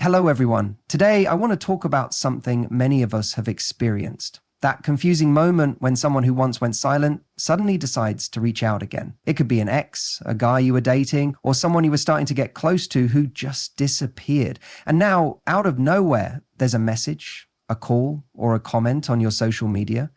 Hello, everyone. Today, I want to talk about something many of us have experienced. That confusing moment when someone who once went silent suddenly decides to reach out again. It could be an ex, a guy you were dating, or someone you were starting to get close to who just disappeared. And now, out of nowhere, there's a message, a call, or a comment on your social media.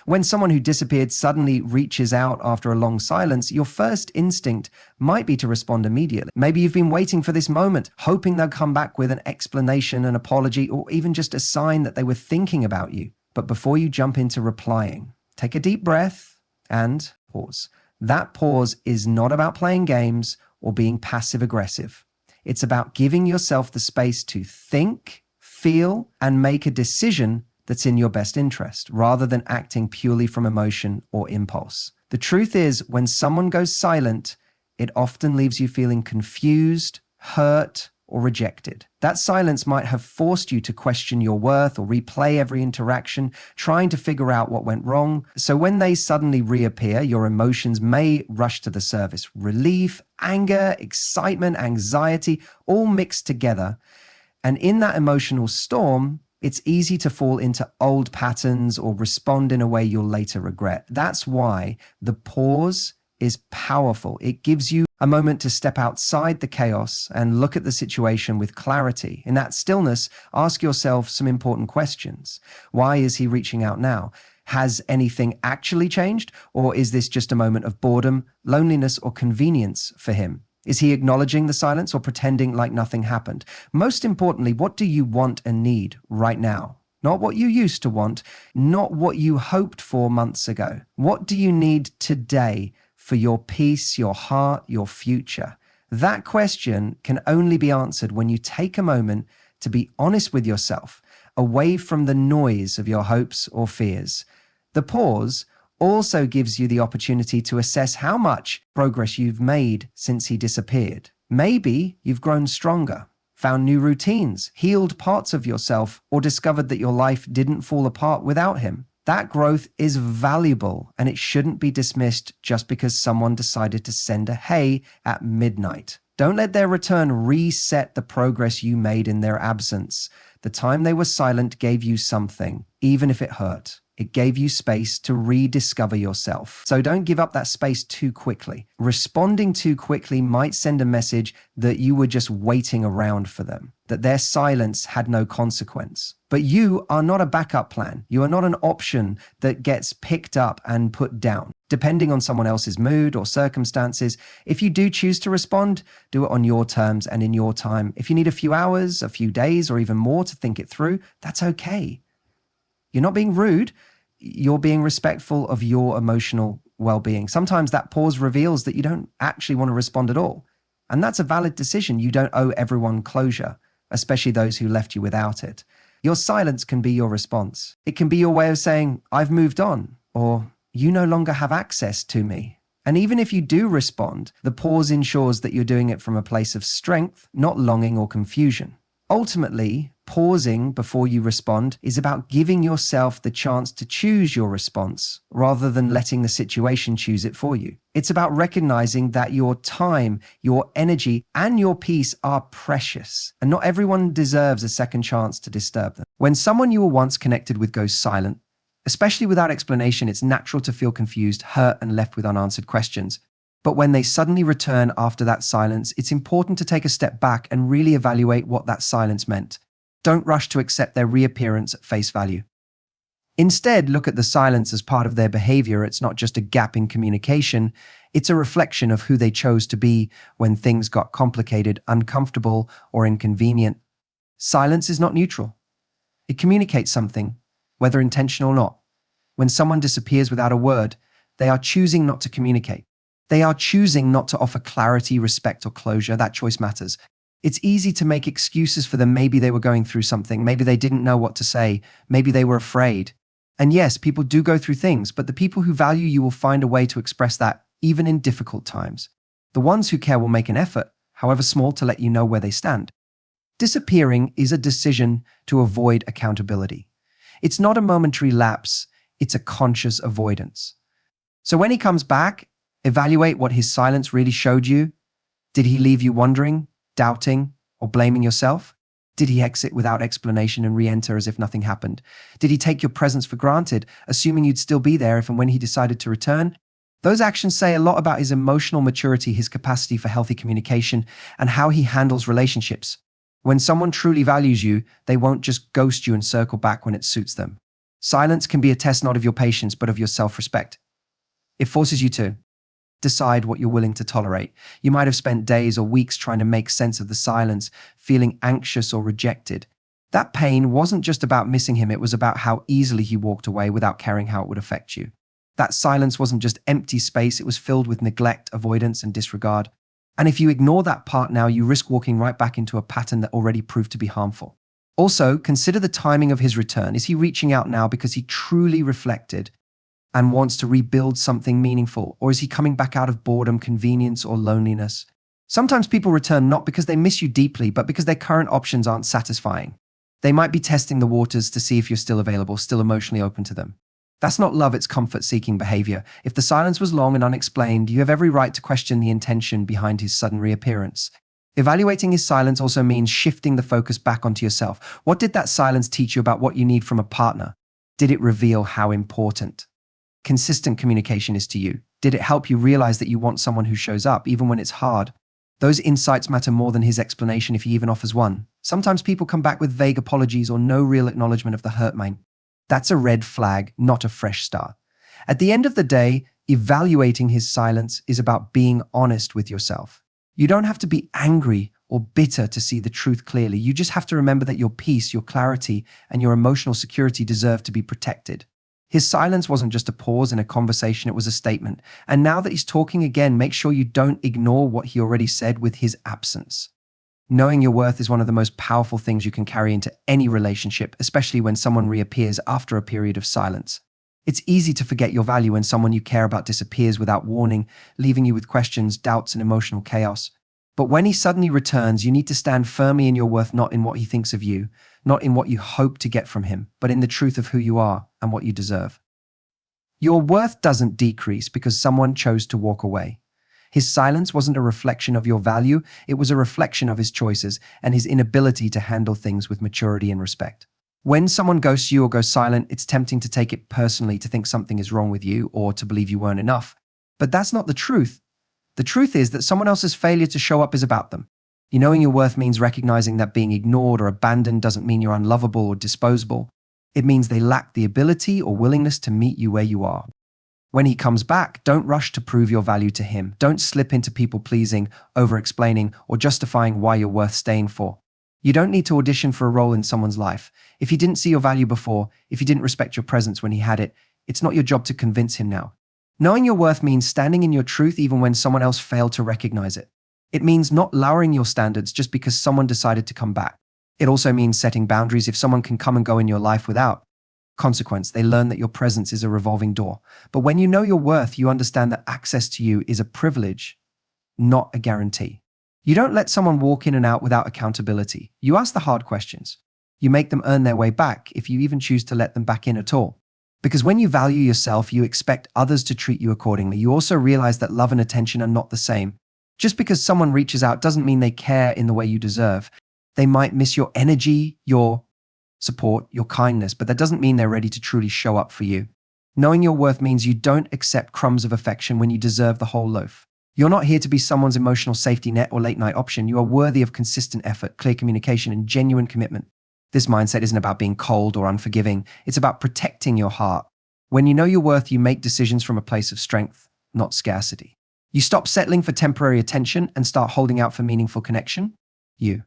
When someone who disappeared suddenly reaches out after a long silence, your first instinct might be to respond immediately. Maybe you've been waiting for this moment, hoping they'll come back with an explanation, an apology, or even just a sign that they were thinking about you. But before you jump into replying, take a deep breath and pause. That pause is not about playing games or being passive aggressive. It's about giving yourself the space to think, feel, and make a decision that's in your best interest, rather than acting purely from emotion or impulse. The truth is, when someone goes silent, it often leaves you feeling confused, hurt, or rejected. That silence might have forced you to question your worth or replay every interaction, trying to figure out what went wrong. So when they suddenly reappear, your emotions may rush to the surface. Relief, anger, excitement, anxiety, all mixed together. And in that emotional storm, it's easy to fall into old patterns or respond in a way you'll later regret. That's why the pause is powerful. It gives you a moment to step outside the chaos and look at the situation with clarity. In that stillness, ask yourself some important questions. Why is he reaching out now? Has anything actually changed? Or is this just a moment of boredom, loneliness, or convenience for him? Is he acknowledging the silence or pretending like nothing happened? Most importantly, what do you want and need right now? Not what you used to want, not what you hoped for months ago. What do you need today for your peace, your heart, your future? That question can only be answered when you take a moment to be honest with yourself, away from the noise of your hopes or fears. The pause also gives you the opportunity to assess how much progress you've made since he disappeared. Maybe you've grown stronger, found new routines, healed parts of yourself, or discovered that your life didn't fall apart without him. That growth is valuable, and it shouldn't be dismissed just because someone decided to send a hey at midnight. Don't let their return reset the progress you made in their absence. The time they were silent gave you something, even if it hurt. It gave you space to rediscover yourself. So don't give up that space too quickly. Responding too quickly might send a message that you were just waiting around for them, that their silence had no consequence. But you are not a backup plan. You are not an option that gets picked up and put down. Depending on someone else's mood or circumstances, if you do choose to respond, do it on your terms and in your time. If you need a few hours, a few days, or even more to think it through, that's okay. You're not being rude. You're being respectful of your emotional well-being. Sometimes that pause reveals that you don't actually want to respond at all. And that's a valid decision. You don't owe everyone closure, especially those who left you without it. Your silence can be your response. It can be your way of saying, I've moved on, or you no longer have access to me. And even if you do respond, the pause ensures that you're doing it from a place of strength, not longing or confusion. Ultimately, pausing before you respond is about giving yourself the chance to choose your response rather than letting the situation choose it for you. It's about recognizing that your time, your energy, and your peace are precious, and not everyone deserves a second chance to disturb them. When someone you were once connected with goes silent, especially without explanation, it's natural to feel confused, hurt, and left with unanswered questions. But when they suddenly return after that silence, it's important to take a step back and really evaluate what that silence meant. Don't rush to accept their reappearance at face value. Instead, look at the silence as part of their behavior. It's not just a gap in communication. It's a reflection of who they chose to be when things got complicated, uncomfortable, or inconvenient. Silence is not neutral. It communicates something, whether intentional or not. When someone disappears without a word, they are choosing not to communicate. They are choosing not to offer clarity, respect, or closure. That choice matters. It's easy to make excuses for them. Maybe they were going through something. Maybe they didn't know what to say. Maybe they were afraid. And yes, people do go through things, but the people who value you will find a way to express that, even in difficult times. The ones who care will make an effort, however small, to let you know where they stand. Disappearing is a decision to avoid accountability. It's not a momentary lapse. It's a conscious avoidance. So when he comes back, evaluate what his silence really showed you. Did he leave you wondering, doubting, or blaming yourself? Did he exit without explanation and re-enter as if nothing happened? Did he take your presence for granted, assuming you'd still be there if and when he decided to return? Those actions say a lot about his emotional maturity, his capacity for healthy communication, and how he handles relationships. When someone truly values you, they won't just ghost you and circle back when it suits them. Silence can be a test not of your patience, but of your self-respect. It forces you to decide what you're willing to tolerate. You might have spent days or weeks trying to make sense of the silence, feeling anxious or rejected. That pain wasn't just about missing him, it was about how easily he walked away without caring how it would affect you. That silence wasn't just empty space, it was filled with neglect, avoidance, and disregard. And if you ignore that part now, you risk walking right back into a pattern that already proved to be harmful. Also, consider the timing of his return. Is he reaching out now because he truly reflected and wants to rebuild something meaningful? Or is he coming back out of boredom, convenience, or loneliness? Sometimes people return not because they miss you deeply, but because their current options aren't satisfying. They might be testing the waters to see if you're still available, still emotionally open to them. That's not love, it's comfort-seeking behavior. If the silence was long and unexplained, you have every right to question the intention behind his sudden reappearance. Evaluating his silence also means shifting the focus back onto yourself. What did that silence teach you about what you need from a partner? Did it reveal how important consistent communication is to you? Did it help you realize that you want someone who shows up, even when it's hard? Those insights matter more than his explanation if he even offers one. Sometimes people come back with vague apologies or no real acknowledgement of the hurt mine. That's a red flag, not a fresh start. At the end of the day, evaluating his silence is about being honest with yourself. You don't have to be angry or bitter to see the truth clearly. You just have to remember that your peace, your clarity, and your emotional security deserve to be protected. His silence wasn't just a pause in a conversation, it was a statement. And now that he's talking again, make sure you don't ignore what he already said with his absence. Knowing your worth is one of the most powerful things you can carry into any relationship, especially when someone reappears after a period of silence. It's easy to forget your value when someone you care about disappears without warning, leaving you with questions, doubts, and emotional chaos. But when he suddenly returns, you need to stand firmly in your worth, not in what he thinks of you, not in what you hope to get from him, but in the truth of who you are and what you deserve. Your worth doesn't decrease because someone chose to walk away. His silence wasn't a reflection of your value, it was a reflection of his choices and his inability to handle things with maturity and respect. When someone ghosts you or goes silent, it's tempting to take it personally, to think something is wrong with you or to believe you weren't enough. But that's not the truth. The truth is that someone else's failure to show up is about them. Knowing your worth means recognizing that being ignored or abandoned doesn't mean you're unlovable or disposable. It means they lack the ability or willingness to meet you where you are. When he comes back, don't rush to prove your value to him. Don't slip into people-pleasing, over-explaining, or justifying why you're worth staying for. You don't need to audition for a role in someone's life. If he didn't see your value before, if he didn't respect your presence when he had it, it's not your job to convince him now. Knowing your worth means standing in your truth even when someone else failed to recognize it. It means not lowering your standards just because someone decided to come back. It also means setting boundaries. If someone can come and go in your life without consequence, they learn that your presence is a revolving door. But when you know your worth, you understand that access to you is a privilege, not a guarantee. You don't let someone walk in and out without accountability. You ask the hard questions. You make them earn their way back, if you even choose to let them back in at all. Because when you value yourself, you expect others to treat you accordingly. You also realize that love and attention are not the same. Just because someone reaches out doesn't mean they care in the way you deserve. They might miss your energy, your support, your kindness, but that doesn't mean they're ready to truly show up for you. Knowing your worth means you don't accept crumbs of affection when you deserve the whole loaf. You're not here to be someone's emotional safety net or late-night option. You are worthy of consistent effort, clear communication, and genuine commitment. This mindset isn't about being cold or unforgiving. It's about protecting your heart. When you know your worth, you make decisions from a place of strength, not scarcity. You stop settling for temporary attention and start holding out for meaningful connection. You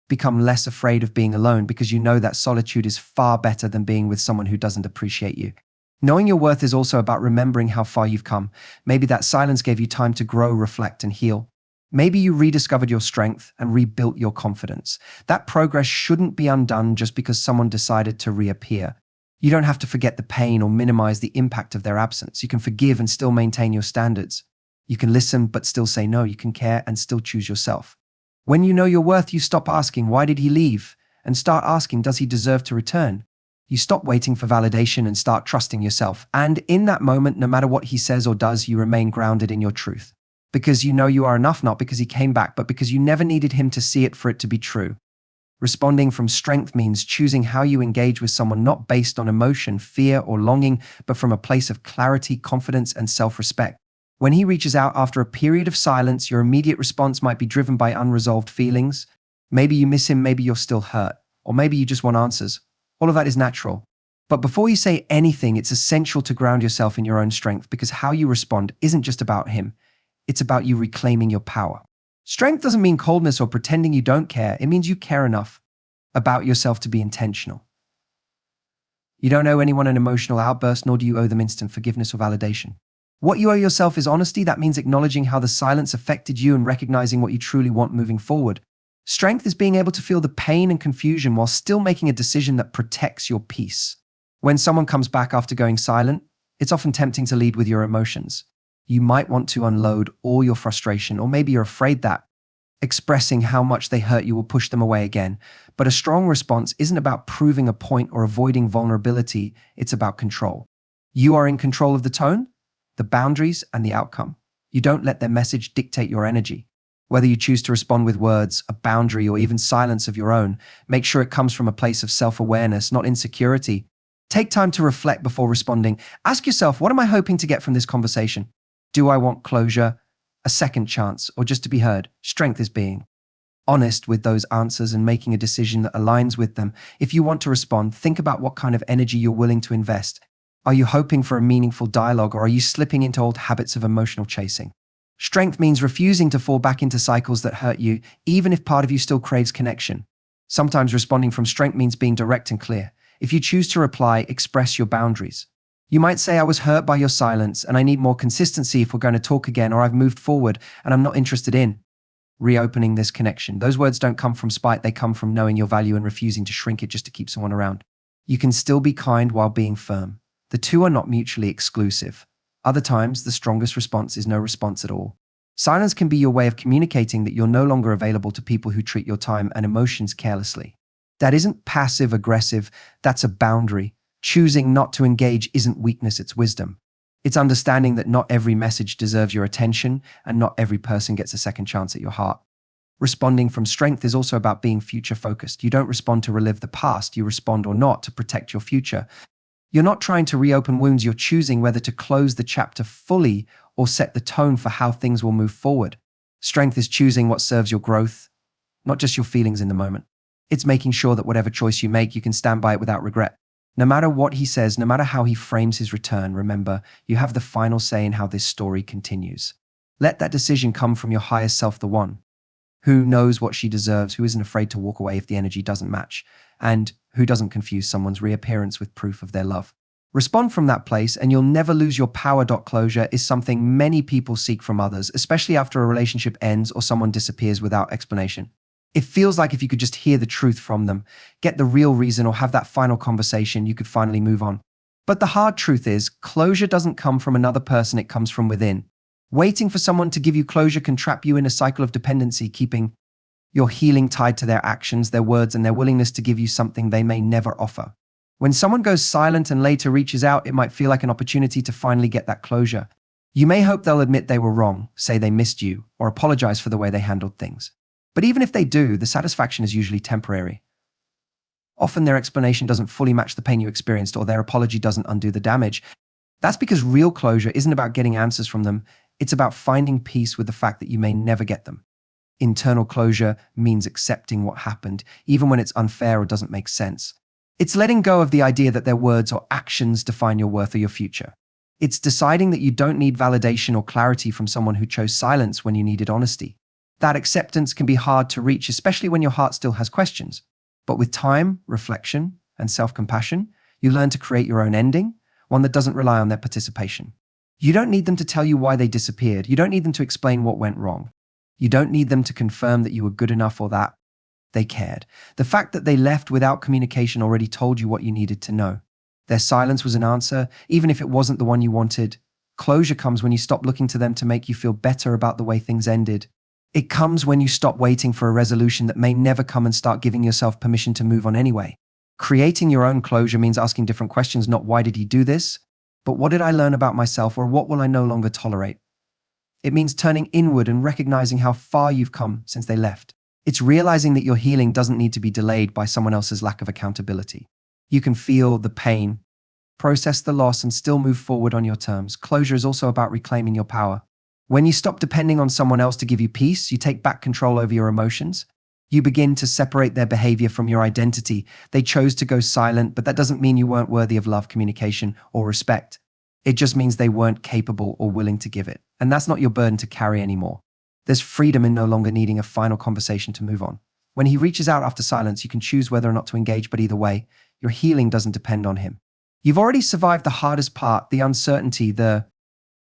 become less afraid of being alone because you know that solitude is far better than being with someone who doesn't appreciate you. Knowing your worth is also about remembering how far you've come. Maybe that silence gave you time to grow, reflect, and heal. Maybe you rediscovered your strength and rebuilt your confidence. That progress shouldn't be undone just because someone decided to reappear. You don't have to forget the pain or minimize the impact of their absence. You can forgive and still maintain your standards. You can listen but still say no. You can care and still choose yourself. When you know your worth, you stop asking, why did he leave? And start asking, does he deserve to return? You stop waiting for validation and start trusting yourself. And in that moment, no matter what he says or does, you remain grounded in your truth. Because you know you are enough, not because he came back, but because you never needed him to see it for it to be true. Responding from strength means choosing how you engage with someone not based on emotion, fear, or longing, but from a place of clarity, confidence, and self-respect. When he reaches out after a period of silence, your immediate response might be driven by unresolved feelings. Maybe you miss him, maybe you're still hurt, or maybe you just want answers. All of that is natural. But before you say anything, it's essential to ground yourself in your own strength, because how you respond isn't just about him. It's about you reclaiming your power. Strength doesn't mean coldness or pretending you don't care. It means you care enough about yourself to be intentional. You don't owe anyone an emotional outburst, nor do you owe them instant forgiveness or validation. What you owe yourself is honesty. That means acknowledging how the silence affected you and recognizing what you truly want moving forward. Strength is being able to feel the pain and confusion while still making a decision that protects your peace. When someone comes back after going silent, it's often tempting to lead with your emotions. You might want to unload all your frustration, or maybe you're afraid that expressing how much they hurt you will push them away again. But a strong response isn't about proving a point or avoiding vulnerability. It's about control. You are in control of the tone, the boundaries, and the outcome. You don't let their message dictate your energy. Whether you choose to respond with words, a boundary, or even silence of your own, make sure it comes from a place of self-awareness, not insecurity. Take time to reflect before responding. Ask yourself, what am I hoping to get from this conversation? Do I want closure, a second chance, or just to be heard? Strength is being honest with those answers and making a decision that aligns with them. If you want to respond, think about what kind of energy you're willing to invest. Are you hoping for a meaningful dialogue, or are you slipping into old habits of emotional chasing? Strength means refusing to fall back into cycles that hurt you, even if part of you still craves connection. Sometimes responding from strength means being direct and clear. If you choose to reply, express your boundaries. You might say, I was hurt by your silence and I need more consistency if we're going to talk again, or I've moved forward and I'm not interested in reopening this connection. Those words don't come from spite, they come from knowing your value and refusing to shrink it just to keep someone around. You can still be kind while being firm. The two are not mutually exclusive. Other times, the strongest response is no response at all. Silence can be your way of communicating that you're no longer available to people who treat your time and emotions carelessly. That isn't passive-aggressive, that's a boundary. Choosing not to engage isn't weakness, it's wisdom. It's understanding that not every message deserves your attention and not every person gets a second chance at your heart. Responding from strength is also about being future-focused. You don't respond to relive the past, you respond or not to protect your future. You're not trying to reopen wounds, you're choosing whether to close the chapter fully or set the tone for how things will move forward. Strength is choosing what serves your growth, not just your feelings in the moment. It's making sure that whatever choice you make, you can stand by it without regret. No matter what he says, no matter how he frames his return, remember, you have the final say in how this story continues. Let that decision come from your highest self, the one who knows what she deserves, who isn't afraid to walk away if the energy doesn't match, and who doesn't confuse someone's reappearance with proof of their love. Respond from that place, and you'll never lose your power. Closure is something many people seek from others, especially after a relationship ends or someone disappears without explanation. It feels like if you could just hear the truth from them, get the real reason, or have that final conversation, you could finally move on. But the hard truth is, closure doesn't come from another person, it comes from within. Waiting for someone to give you closure can trap you in a cycle of dependency, keeping your healing tied to their actions, their words, and their willingness to give you something they may never offer. When someone goes silent and later reaches out, it might feel like an opportunity to finally get that closure. You may hope they'll admit they were wrong, say they missed you, or apologize for the way they handled things. But even if they do, the satisfaction is usually temporary. Often their explanation doesn't fully match the pain you experienced, or their apology doesn't undo the damage. That's because real closure isn't about getting answers from them, it's about finding peace with the fact that you may never get them. Internal closure means accepting what happened, even when it's unfair or doesn't make sense. It's letting go of the idea that their words or actions define your worth or your future. It's deciding that you don't need validation or clarity from someone who chose silence when you needed honesty. That acceptance can be hard to reach, especially when your heart still has questions. But with time, reflection, and self-compassion, you learn to create your own ending, one that doesn't rely on their participation. You don't need them to tell you why they disappeared. You don't need them to explain what went wrong. You don't need them to confirm that you were good enough or that they cared. The fact that they left without communication already told you what you needed to know. Their silence was an answer, even if it wasn't the one you wanted. Closure comes when you stop looking to them to make you feel better about the way things ended. It comes when you stop waiting for a resolution that may never come and start giving yourself permission to move on anyway. Creating your own closure means asking different questions, not why did he do this, but what did I learn about myself, or what will I no longer tolerate? It means turning inward and recognizing how far you've come since they left. It's realizing that your healing doesn't need to be delayed by someone else's lack of accountability. You can feel the pain, process the loss, and still move forward on your terms. Closure is also about reclaiming your power. When you stop depending on someone else to give you peace, you take back control over your emotions. You begin to separate their behavior from your identity. They chose to go silent, but that doesn't mean you weren't worthy of love, communication, or respect. It just means they weren't capable or willing to give it. And that's not your burden to carry anymore. There's freedom in no longer needing a final conversation to move on. When he reaches out after silence, you can choose whether or not to engage, but either way, your healing doesn't depend on him. You've already survived the hardest part, the uncertainty, the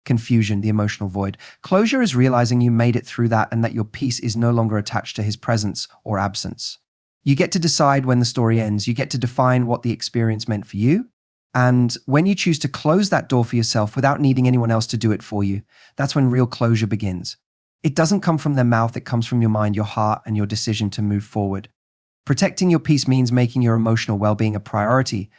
confusion, the emotional void. Closure is realizing you made it through that and that your peace is no longer attached to his presence or absence. You get to decide when the story ends. You get to define what the experience meant for you. And when you choose to close that door for yourself without needing anyone else to do it for you, that's when real closure begins. It doesn't come from their mouth, it comes from your mind, your heart, and your decision to move forward. Protecting your peace means making your emotional well-being a priority,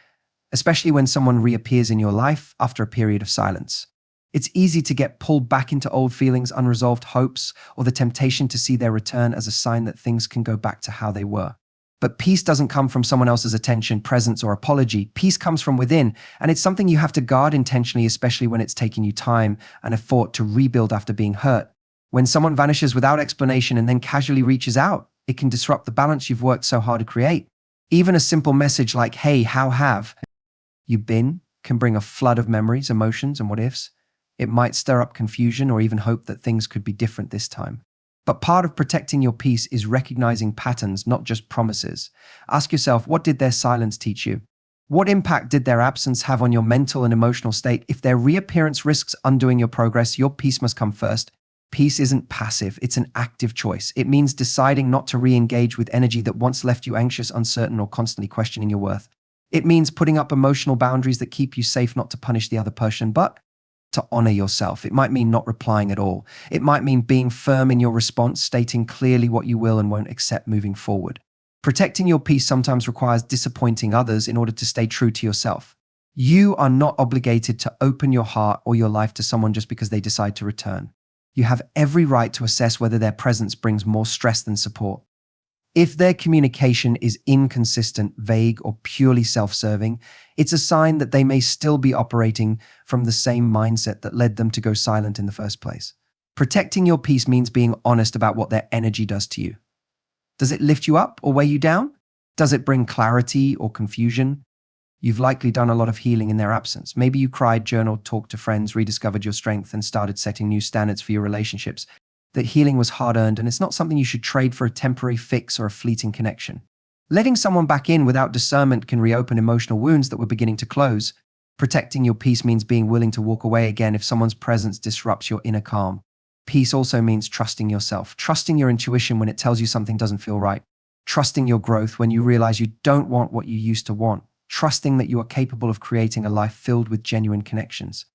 especially when someone reappears in your life after a period of silence. It's easy to get pulled back into old feelings, unresolved hopes, or the temptation to see their return as a sign that things can go back to how they were. But peace doesn't come from someone else's attention, presence, or apology. Peace comes from within, and it's something you have to guard intentionally, especially when it's taking you time and effort to rebuild after being hurt. When someone vanishes without explanation and then casually reaches out, it can disrupt the balance you've worked so hard to create. Even a simple message like, "Hey, how have you been?" can bring a flood of memories, emotions, and what-ifs. It might stir up confusion or even hope that things could be different this time. But part of protecting your peace is recognizing patterns, not just promises. Ask yourself, what did their silence teach you? What impact did their absence have on your mental and emotional state? If their reappearance risks undoing your progress, your peace must come first. Peace isn't passive, it's an active choice. It means deciding not to re-engage with energy that once left you anxious, uncertain, or constantly questioning your worth. It means putting up emotional boundaries that keep you safe, not to punish the other person, but to honor yourself. It might mean not replying at all. It might mean being firm in your response, stating clearly what you will and won't accept moving forward. Protecting your peace sometimes requires disappointing others in order to stay true to yourself. You are not obligated to open your heart or your life to someone just because they decide to return. You have every right to assess whether their presence brings more stress than support. If their communication is inconsistent, vague, or purely self-serving, it's a sign that they may still be operating from the same mindset that led them to go silent in the first place. Protecting your peace means being honest about what their energy does to you. Does it lift you up or weigh you down? Does it bring clarity or confusion? You've likely done a lot of healing in their absence. Maybe you cried, journaled, talked to friends, rediscovered your strength, and started setting new standards for your relationships. That healing was hard-earned, and it's not something you should trade for a temporary fix or a fleeting connection. Letting someone back in without discernment can reopen emotional wounds that were beginning to close. Protecting your peace means being willing to walk away again if someone's presence disrupts your inner calm. Peace also means trusting yourself, trusting your intuition when it tells you something doesn't feel right, trusting your growth when you realize you don't want what you used to want, trusting that you are capable of creating a life filled with genuine connections.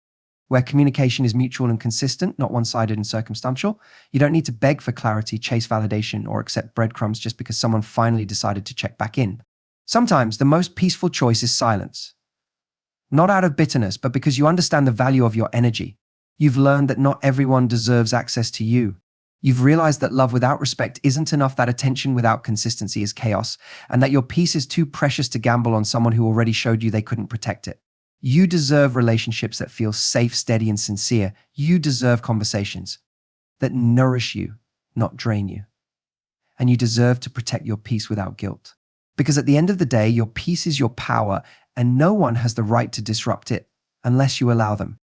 Where communication is mutual and consistent, not one-sided and circumstantial, you don't need to beg for clarity, chase validation, or accept breadcrumbs just because someone finally decided to check back in. Sometimes the most peaceful choice is silence. Not out of bitterness, but because you understand the value of your energy. You've learned that not everyone deserves access to you. You've realized that love without respect isn't enough, that attention without consistency is chaos, and that your peace is too precious to gamble on someone who already showed you they couldn't protect it. You deserve relationships that feel safe, steady, and sincere. You deserve conversations that nourish you, not drain you. And you deserve to protect your peace without guilt. Because at the end of the day, your peace is your power, and no one has the right to disrupt it unless you allow them.